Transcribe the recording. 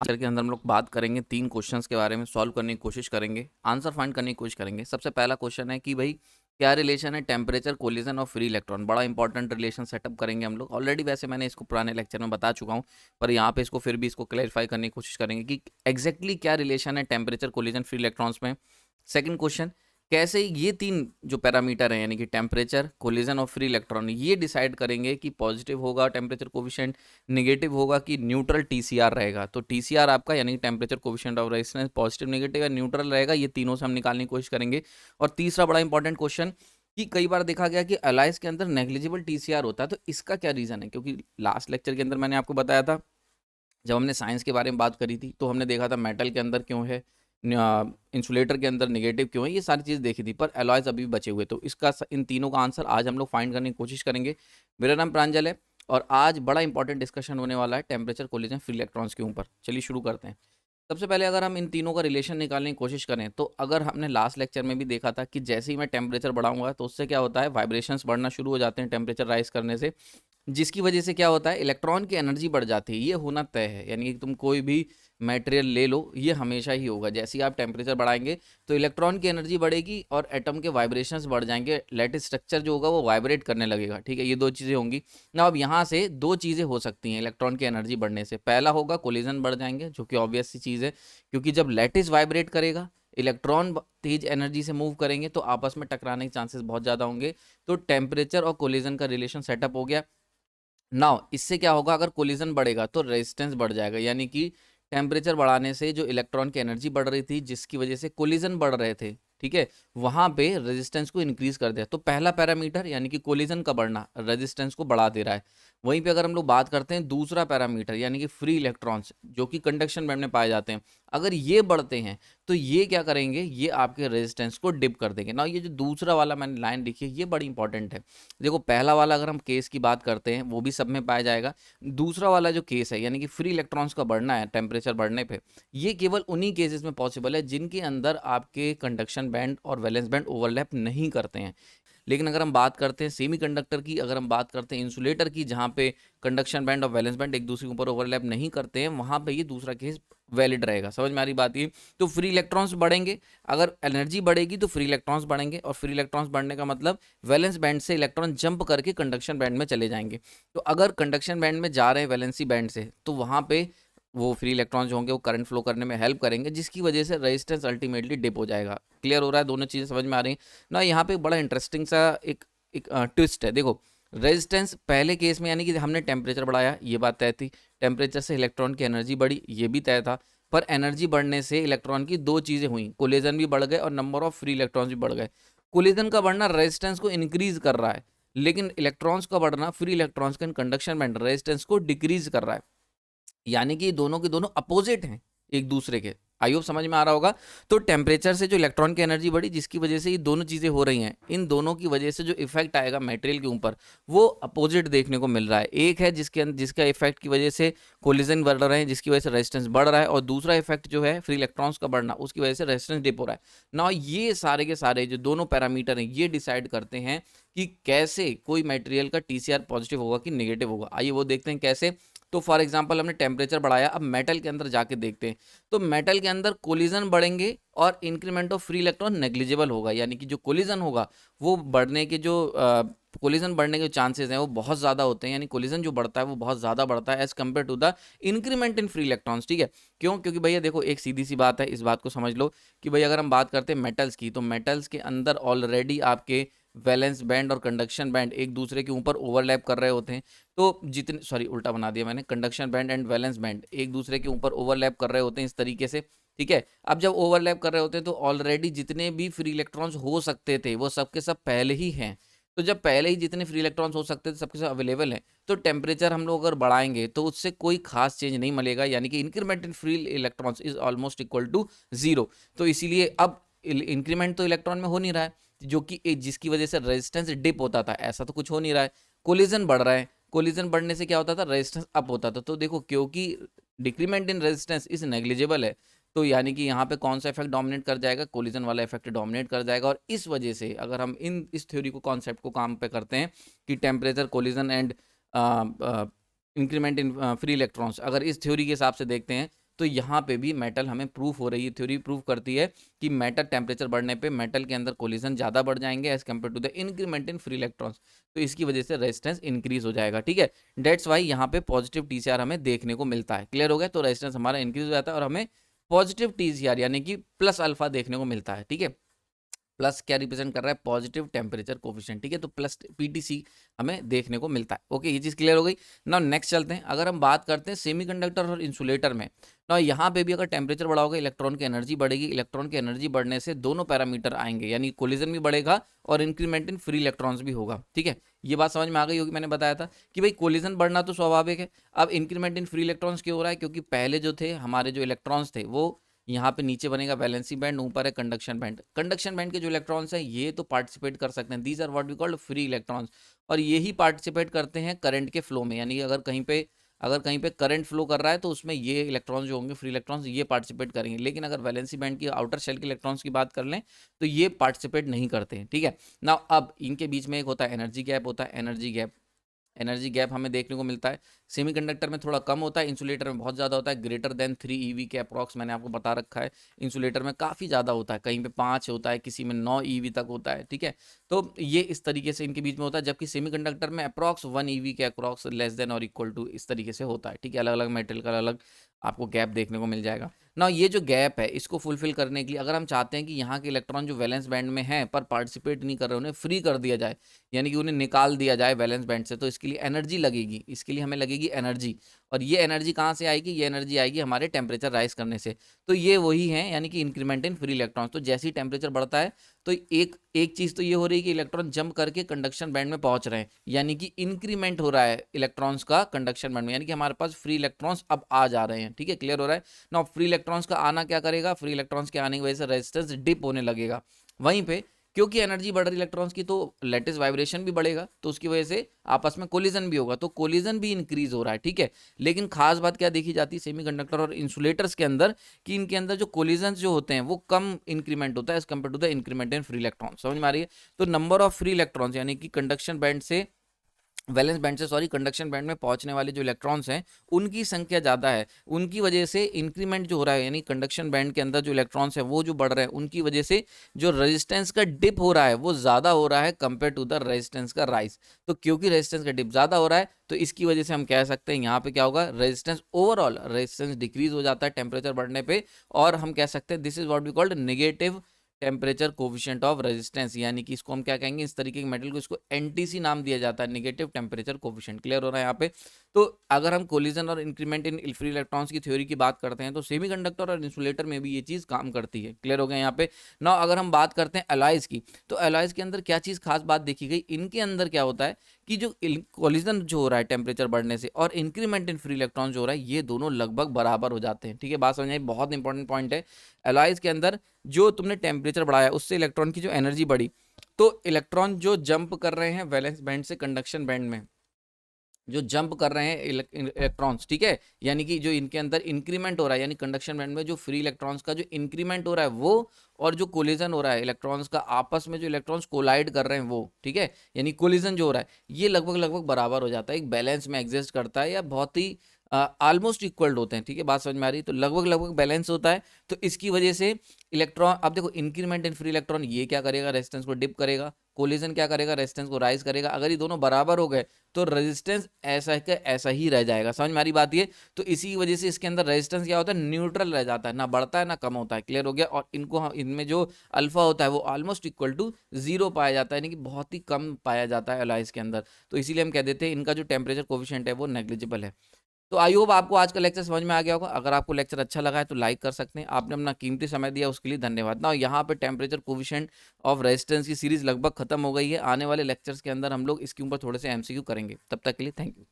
Answer के अंदर हम लोग बात करेंगे 3 क्वेश्चंस के बारे में, सॉल्व करने की कोशिश करेंगे, आंसर फाइंड करने की कोशिश करेंगे। सबसे पहला क्वेश्चन है कि भाई क्या रिलेशन है टेम्परेचर, कोलिजन और फ्री इलेक्ट्रॉन। बड़ा इंपॉर्टेंट रिलेशन सेटअप करेंगे हम लोग। ऑलरेडी वैसे मैंने इसको पुराने लेक्चर में बता चुका हूँ, पर यहाँ पे इसको फिर भी इसको क्लैरिफाई करने की कोशिश करेंगे कि एग्जैक्टली क्या रिलेशन है टेम्परेचर, कोलिजन, फ्री इलेक्ट्रॉन्स में। सेकंड क्वेश्चन, कैसे ये 3 जो पैरामीटर हैं यानी कि टेम्परेचर, कोलिजन और फ्री इलेक्ट्रॉन, ये डिसाइड करेंगे कि पॉजिटिव होगा टेम्परेचर कोफिशिएंट, नेगेटिव होगा कि न्यूट्रल टीसीआर रहेगा। तो टीसीआर आपका यानी कि temperature coefficient of resistance positive, negative या न्यूट्रल रहेगा। ये तीनों से हम निकालने की कोशिश करेंगे। और तीसरा बड़ा इंपॉर्टेंट क्वेश्चन कि कई बार देखा गया कि अलाइज के अंदर नेग्लिजिबल टीसीआर होता है, तो इसका क्या रीजन है। क्योंकि लास्ट लेक्चर के अंदर मैंने आपको बताया था, जब हमने साइंस के बारे में बात करी थी, तो हमने देखा था मेटल के अंदर क्यों है, इंसुलेटर के अंदर नेगेटिव क्यों है, ये सारी चीज़ देखी थी। पर एलॉयज अभी भी बचे हुए, तो इसका इन तीनों का आंसर आज हम लोग फाइंड करने की कोशिश करेंगे। मेरा नाम प्रांजल है और आज बड़ा इंपॉर्टेंट डिस्कशन होने वाला है टेम्परेचर, कोलिजन, फ्री इलेक्ट्रॉन्स के ऊपर। चलिए शुरू करते हैं। सबसे पहले अगर हम इन तीनों का रिलेशन निकालने की कोशिश करें, तो अगर हमने लास्ट लेक्चर में भी देखा था कि जैसे ही मैं टेम्परेचर बढ़ाऊंगा तो उससे क्या होता है, वाइब्रेशंस बढ़ना शुरू हो जाते हैं टेम्परेचर राइज करने से, जिसकी वजह से क्या होता है, इलेक्ट्रॉन की एनर्जी बढ़ जाती है। ये होना तय है, यानी कि तुम कोई भी मटेरियल ले लो, ये हमेशा ही होगा। जैसे ही आप टेम्परेचर बढ़ाएंगे तो इलेक्ट्रॉन की एनर्जी बढ़ेगी और एटम के वाइब्रेशंस बढ़ जाएंगे, लैटिस स्ट्रक्चर जो होगा वो वाइब्रेट करने लगेगा। ठीक है, ये दो चीज़ें होंगी ना। अब यहाँ से दो चीज़ें हो सकती हैं इलेक्ट्रॉन की एनर्जी बढ़ने से। पहला होगा कोलिजन बढ़ जाएंगे, जो कि ऑब्वियस सी चीज़ है, क्योंकि जब लैटिस वाइब्रेट करेगा, इलेक्ट्रॉन तेज एनर्जी से मूव करेंगे, तो आपस में टकराने के चांसेस बहुत ज़्यादा होंगे। तो टेम्परेचर और कोलिजन का रिलेशन सेटअप हो गया। नाउ इससे क्या होगा, अगर कोलिजन बढ़ेगा तो रेजिस्टेंस बढ़ जाएगा, यानी कि टेम्परेचर बढ़ाने से जो इलेक्ट्रॉन की एनर्जी बढ़ रही थी, जिसकी वजह से कोलिजन बढ़ रहे थे, ठीक है, वहां पे रेजिस्टेंस को इंक्रीज कर दिया। तो पहला पैरामीटर यानी कि कोलिजन का बढ़ना रेजिस्टेंस को बढ़ा दे रहा है। वहीं पे अगर हम लोग बात करते हैं दूसरा पैरामीटर यानी कि फ्री इलेक्ट्रॉन्स, जो कि कंडक्शन बैंड में पाए जाते हैं, अगर ये बढ़ते हैं तो ये क्या करेंगे, ये आपके रेजिस्टेंस को डिप कर देंगे ना। ये जो दूसरा वाला मैंने लाइन लिखी है, ये बड़ी इंपॉर्टेंट है। देखो पहला वाला अगर हम केस की बात करते हैं वो भी सब में पाया जाएगा। दूसरा वाला जो केस है यानी कि फ्री इलेक्ट्रॉन्स का बढ़ना है टेम्परेचर बढ़ने पे, ये केवल उन्हीं केसेस में पॉसिबल है जिनके अंदर आपके कंडक्शन बैंड और वैलेंस बैंड ओवरलैप नहीं करते हैं। लेकिन अगर हम बात करते हैं सेमीकंडक्टर की, अगर हम बात करते हैं इंसुलेटर की, जहाँ पे कंडक्शन बैंड और वैलेंस बैंड एक दूसरे के ऊपर ओवरलैप नहीं करते हैं, वहाँ पे ये दूसरा केस वैलिड रहेगा। समझ में आ रही बात ये। तो फ्री इलेक्ट्रॉन्स बढ़ेंगे, अगर एनर्जी बढ़ेगी तो फ्री इलेक्ट्रॉन्स बढ़ेंगे, और फ्री इलेक्ट्रॉन्स बढ़ने का मतलब वैलेंस बैंड से इलेक्ट्रॉन जंप करके कंडक्शन बैंड में चले जाएंगे। तो अगर कंडक्शन बैंड में जा रहे हैं वैलेंसी बैंड से, तो वहाँ पे वो फ्री इलेक्ट्रॉन्स होंगे, वो करंट फ्लो करने में हेल्प करेंगे, जिसकी वजह से रेजिस्टेंस अल्टीमेटली डिप हो जाएगा। क्लियर हो रहा है, दोनों चीज़ें समझ में आ रही हैं ना। यहाँ पे बड़ा इंटरेस्टिंग सा एक एक ट्विस्ट है। देखो रेजिस्टेंस पहले केस में यानी कि हमने टेम्परेचर बढ़ाया, ये बात तय थी, टेम्परेचर से इलेक्ट्रॉन की एनर्जी बढ़ी, ये भी तय था। पर एनर्जी बढ़ने से इलेक्ट्रॉन की दो चीज़ें हुई, कोलिजन भी बढ़ गए और नंबर ऑफ फ्री इलेक्ट्रॉन्स भी बढ़ गए। कोलिजन का बढ़ना रेजिस्टेंस को इंक्रीज कर रहा है, लेकिन इलेक्ट्रॉन्स का बढ़ना, फ्री इलेक्ट्रॉन्स का कंडक्शन बैंड रेजिस्टेंस को डिक्रीज कर रहा है। यानी कि दोनों के दोनों अपोजिट हैं एक दूसरे के। आई होप समझ में आ रहा होगा। तो टेम्परेचर से जो इलेक्ट्रॉन की एनर्जी बढ़ी, जिसकी वजह से ये दोनों चीज़ें हो रही हैं, इन दोनों की वजह से जो इफेक्ट आएगा मटेरियल के ऊपर, वो अपोजिट देखने को मिल रहा है। एक है जिसका इफेक्ट की वजह से कोलिजन बढ़ रहे हैं, जिसकी वजह से रेजिस्टेंस बढ़ रहा है, और दूसरा इफेक्ट जो है फ्री इलेक्ट्रॉन्स का बढ़ना, उसकी वजह से रेजिस्टेंस डिप हो रहा है ना। ये सारे के सारे जो दोनों पैरामीटर हैं, ये डिसाइड करते हैं कि कैसे कोई मटेरियल का टीसीआर पॉजिटिव होगा कि नेगेटिव होगा। आइए वो देखते हैं कैसे। तो फॉर एग्जांपल हमने टेम्परेचर बढ़ाया, अब मेटल के अंदर जाके देखते हैं। तो मेटल के अंदर कोलिजन बढ़ेंगे और increment of free electron negligible होगा, यानी कि जो कोलिजन होगा वो बढ़ने के जो कोलिजन बढ़ने के चांसेस हैं वो बहुत ज़्यादा होते हैं, यानी कोलिजन जो बढ़ता है वो बहुत ज़्यादा बढ़ता है as compare to the increment in free electrons. ठीक है, क्यों? क्योंकि भैया देखो एक सीधी सी बात है, इस बात को समझ लो कि भाई अगर हम बात करते हैं मेटल्स की, तो मेटल्स के अंदर ऑलरेडी आपके वैलेंस बैंड और कंडक्शन बैंड एक दूसरे के ऊपर ओवरलैप कर रहे होते हैं। तो जितने, सॉरी उल्टा बना दिया मैंने, conduction band and valence band एक दूसरे के ऊपर ओवरलैप कर रहे होते हैं इस तरीके से। ठीक है, अब जब ओवरलैप कर रहे होते हैं तो ऑलरेडी जितने भी फ्री इलेक्ट्रॉन्स हो सकते थे वो सबके सब पहले ही हैं। तो जब पहले ही जितने फ्री इलेक्ट्रॉन्स हो सकते थे सबके सब अवेलेबल हैं, तो टेम्परेचर हम लोग अगर बढ़ाएंगे तो उससे कोई खास चेंज नहीं मिलेगा, यानी कि increment in free electrons is almost equal to zero. तो इसीलिए अब इंक्रीमेंट तो इलेक्ट्रॉन में हो नहीं रहा है, जो कि जिसकी वजह से रेजिस्टेंस डिप होता था, ऐसा तो कुछ हो नहीं रहा है। कोलिजन बढ़ रहा है, कोलिजन बढ़ने से क्या होता था, रेजिस्टेंस अप होता था। तो देखो क्योंकि decrement in resistance is negligible है, तो यानी कि यहाँ पे कौन सा इफेक्ट डोमिनेट कर जाएगा, कोलिजन वाला इफेक्ट डोमिनेट कर जाएगा। और इस वजह से अगर हम इस थ्योरी को, कॉन्सेप्ट को काम पे करते हैं कि temperature, collision and increment in free electrons, अगर इस थ्योरी के हिसाब से देखते हैं तो यहाँ पे भी मेटल हमें प्रूफ हो रही है, थ्योरी प्रूफ करती है कि मेटल टेम्परेचर बढ़ने पे मेटल के अंदर कोलिजन ज़्यादा बढ़ जाएंगे as compare to the increment in free electrons, तो इसकी वजह से रेजिस्टेंस इंक्रीज हो जाएगा। ठीक है, डेट्स वाई यहाँ पे पॉजिटिव TCR हमें देखने को मिलता है। क्लियर हो गया, तो रेजिस्टेंस हमारा इंक्रीज हो जाता है और हमें पॉजिटिव TCR यानी कि प्लस अल्फा देखने को मिलता है। ठीक है, प्लस क्या रिप्रेजेंट कर रहा है, पॉजिटिव टेम्परेचर कोफिशिएंट। ठीक है, तो प्लस PTC हमें देखने को मिलता है। ओके, ये चीज़ क्लियर हो गई। नाउ नेक्स्ट चलते हैं, अगर हम बात करते हैं सेमीकंडक्टर और इंसुलेटर में, ना यहाँ पे भी अगर टेम्परेचर बढ़ा होगा इलेक्ट्रॉन की एनर्जी बढ़ेगी, इलेक्ट्रॉन की एनर्जी बढ़ने से दोनों पैरामीटर आएंगे, यानी कोलिजन भी बढ़ेगा और इंक्रीमेंट इन फ्री इलेक्ट्रॉन्स भी होगा। ठीक है, ये बात समझ में आ गई होगी, मैंने बताया था कि भाई कोलिजन बढ़ना तो स्वाभाविक है। अब इंक्रीमेंट इन फ्री इलेक्ट्रॉन्स क्यों हो रहा है, क्योंकि पहले जो थे हमारे जो इलेक्ट्रॉन्स थे वो यहाँ पे नीचे बनेगा वैलेंसी बैंड, ऊपर है कंडक्शन बैंड। कंडक्शन बैंड के जो इलेक्ट्रॉन्स हैं ये तो पार्टिसिपेट कर सकते हैं, these are what we called free electrons, और यही पार्टिसिपेट करते हैं करंट के फ्लो में, यानी कि अगर कहीं पे करंट फ्लो कर रहा है तो उसमें ये इलेक्ट्रॉन्स जो होंगे फ्री इलेक्ट्रॉन्स ये पार्टिसिपेट करेंगे। लेकिन अगर वैलेंसी बैंड की आउटर शेल के इलेक्ट्रॉन्स की बात कर लें तो ये पार्टिसिपेट नहीं करते हैं। ठीक है, ना अब इनके बीच में एक होता है एनर्जी गैप, होता है एनर्जी गैप। एनर्जी गैप हमें देखने को मिलता है सेमीकंडक्टर में थोड़ा कम होता है, इंसुलेटर में बहुत ज़्यादा होता है, ग्रेटर देन 3 EV के अप्रॉक्स मैंने आपको बता रखा है। इंसुलेटर में काफ़ी ज़्यादा होता है, कहीं पे 5 होता है, किसी में 9 EV तक होता है। ठीक है, तो ये इस तरीके से इनके बीच में होता है, जबकि सेमीकंडक्टर में अप्रॉक्स 1 EV के अप्रॉक्स लेस देन और इक्वल टू इस तरीके से होता है। ठीक है, अलग अलग मेटेरियल का अलग आपको गैप देखने को मिल जाएगा ना। ये जो गैप है इसको फुलफिल करने के लिए अगर हम चाहते हैं कि यहाँ के इलेक्ट्रॉन जो वैलेंस बैंड में हैं पर पार्टिसिपेट नहीं कर रहे उन्हें फ्री कर दिया जाए, यानी कि उन्हें निकाल दिया जाए वैलेंस बैंड से, तो इसके लिए एनर्जी लगेगी, इसके लिए हमें लगेगी एनर्जी। और ये एनर्जी कहाँ से आएगी, ये एनर्जी आएगी हमारे टेम्परेचर राइज करने से। तो ये वही है, यानी कि इंक्रीमेंट इन फ्री इलेक्ट्रॉन। तो जैसे ही टेम्परेचर बढ़ता है तो एक एक चीज़ तो ये हो रही है कि इलेक्ट्रॉन जंप करके कंडक्शन बैंड में पहुंच रहे हैं, यानी कि इंक्रीमेंट हो रहा है इलेक्ट्रॉन्स का कंडक्शन बैंड में, यानी कि हमारे पास फ्री इलेक्ट्रॉन्स अब आ जा रहे हैं। ठीक है, क्लियर हो रहा है ना। फ्री इलेक्ट्रॉन्स का आना क्या करेगा, फ्री इलेक्ट्रॉन्स के आने की वजह से रेजिस्टेंस डिप होने लगेगा। वहीं पे क्योंकि एनर्जी बढ़ रही इलेक्ट्रॉन्स की तो लेटिस वाइब्रेशन भी बढ़ेगा, तो उसकी वजह से आपस में कोलिजन भी होगा, तो कोलिजन भी इंक्रीज हो रहा है। ठीक है, लेकिन खास बात क्या देखी जाती है सेमीकंडक्टर और इंसुलेटर्स के अंदर, कि इनके अंदर जो कोलिजन जो होते हैं वो कम इंक्रीमेंट होता है as compare to the increment in free electron. समझ में आ रही है, तो नंबर ऑफ फ्री इलेक्ट्रॉन्स यानी कि कंडक्शन बैंड से वैलेंस बैंड से कंडक्शन बैंड में पहुंचने वाले जो इलेक्ट्रॉन्स हैं उनकी संख्या ज़्यादा है, उनकी वजह से इंक्रीमेंट जो हो रहा है, यानी कंडक्शन बैंड के अंदर जो इलेक्ट्रॉन्स हैं वो जो बढ़ रहे हैं, उनकी वजह से जो रेजिस्टेंस का डिप हो रहा है वो ज़्यादा हो रहा है कंपेयर टू द रेजिस्टेंस का राइज। तो क्योंकि रेजिस्टेंस का डिप ज़्यादा हो रहा है तो इसकी वजह से हम कह सकते हैं यहाँ पे क्या होगा, रेजिस्टेंस ओवरऑल रेजिस्टेंस डिक्रीज हो जाता है टेम्परेचर बढ़ने पे, और हम कह सकते हैं this is what we called negative temperature coefficient of resistance, यानी कि इसको हम क्या कहेंगे, इस तरीके के मेटल को इसको NTC नाम दिया जाता है, नेगेटिव टेम्परेचर कोफिशिएंट। क्लियर हो रहा है यहाँ पे। तो अगर हम कोलिजन और इंक्रीमेंट इन फ्री इलेक्ट्रॉन्स की थ्योरी की बात करते हैं तो सेमीकंडक्टर और इंसुलेटर में भी ये चीज़ काम करती है। क्लियर हो गया यहाँ पे ना। अगर हम बात करते हैं एलॉयज की, तो एलॉयज के अंदर क्या चीज़ खास बात देखी गई, इनके अंदर क्या होता है कि जो कोलिजन जो हो रहा है टेम्परेचर बढ़ने से और इंक्रीमेंट इन फ्री इलेक्ट्रॉन जो हो रहा है ये दोनों लगभग बराबर हो जाते हैं। ठीक है, बात समझ आई, बहुत इंपॉर्टेंट पॉइंट है। एलॉयज के अंदर जो तुमने टेम्परेचर बढ़ाया उससे इलेक्ट्रॉन की जो एनर्जी बढ़ी, तो इलेक्ट्रॉन जो जंप कर रहे हैं वैलेंस बैंड से कंडक्शन बैंड में, जो जंप कर रहे हैं इलेक्ट्रॉन्स, ठीक है, यानी कि जो इनके अंदर इंक्रीमेंट हो रहा है, यानी कंडक्शन बैंड में जो फ्री इलेक्ट्रॉन्स का जो इंक्रीमेंट हो रहा है वो, और जो कोलिजन हो रहा है इलेक्ट्रॉन्स का आपस में जो इलेक्ट्रॉन्स कोलाइड कर रहे हैं वो, ठीक है, यानी कोलिजन जो हो रहा है ये लगभग लगभग बराबर हो जाता है, एक बैलेंस में एग्जिस्ट करता है, या बहुत ही ऑलमोस्ट इक्वल्ड होते हैं। ठीक है, बात समझ में आ रही है, तो लगभग लगभग बैलेंस होता है। तो इसकी वजह से इलेक्ट्रॉन, अब देखो इंक्रीमेंट इन फ्री इलेक्ट्रॉन ये क्या करेगा, रेजिस्टेंस को डिप करेगा, कोलिजन क्या करेगा, रेजिस्टेंस को राइज करेगा। अगर ये दोनों बराबर हो गए तो रेजिस्टेंस ऐसा का ऐसा ही रह जाएगा। समझ में आ रही बात ये, तो इसी वजह से इसके अंदर रेजिस्टेंस क्या होता है, न्यूट्रल रह जाता है, ना बढ़ता है ना कम होता है। क्लियर हो गया। और इनको इनमें जो अल्फा होता है वो ऑलमोस्ट इक्वल टू 0 पाया जाता है, यानी कि बहुत ही कम पाया जाता है एलॉयज के अंदर। तो इसीलिए हम कह देते हैं इनका जो टेम्परेचर कोफिशिएंट है वो नेग्लिजिबल है। तो आई होप आपको आज का लेक्चर समझ में आ गया होगा। अगर आपको लेक्चर अच्छा लगा है तो लाइक कर सकते हैं। आपने अपना कीमती समय दिया उसके लिए धन्यवाद। ना यहाँ पे टेम्परेचर कोफिशिएंट ऑफ रेजिस्टेंस की सीरीज लगभग खत्म हो गई है। आने वाले लेक्चर्स के अंदर हम लोग इसके ऊपर थोड़े से MCQ करेंगे। तब तक के लिए थैंक यू।